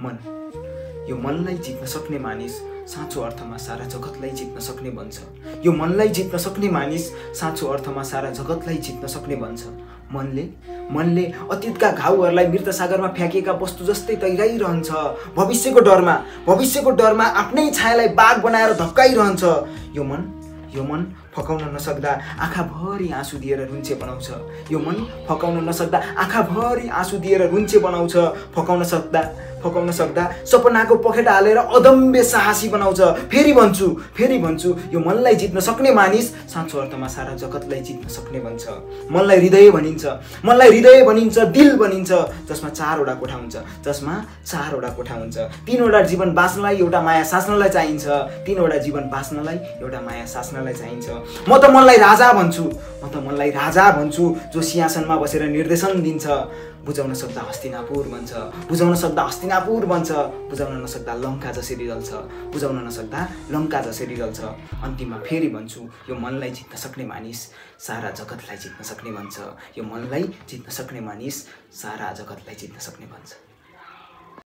मन, यो मनलाई जित्न सक्ने मानिस साँचो अर्थमा सारा जगतलाई जित्न सक्ने बन्छ। यो मनलाई जित्न सक्ने मानिस साँचो अर्थमा सारा जगतलाई जित्न सक्ने बन्छ। मनले अतीतका घाउहरूलाई मृत सागरमा फ्याँकिएका वस्तु जस्तै तैराइरहन्छ। भविष्यको डरमा आफ्नै छायालाई बाघ बनाएर धक्काइरहन्छ। यो मन फकाउन नसक्दा आँखाभरि आँसु दिएर रुन्छे बनाउँछ। यो मन फकाउन नसक्दा आँखाभरि आँसु दिएर रुन्छे बनाउँछ। फकाउन सक्दा सपनाको पखेटा हालेर अदम्य साहसी बनाउँछ। फेरि भन्छु यो मनलाई जित्न सक्ने मानिस साँचो अर्थमा सारा जगतलाई जित्न सक्ने बन्छ। मनलाई हृदय भनिन्छ, दिल भनिन्छ, जसमा चारवटा कोठा हुन्छ। तीनवटा जीवन बाँच्नलाई एउटा माया साच्नलाई चाहिन्छ। म त मनलाई राजा भन्छु, जो सिंहासनमा बसेर निर्देशन दिन्छ। बुझाउन सक्दा हस्तिनापुर बन्छ, बुझाउन नसक्दा लङ्का जसरी जल्छ। अन्तिममा फेरि भन्छु, यो मनलाई जित्न सक्ने मानिस सारा जगतलाई जित्न सक्ने बन्छ।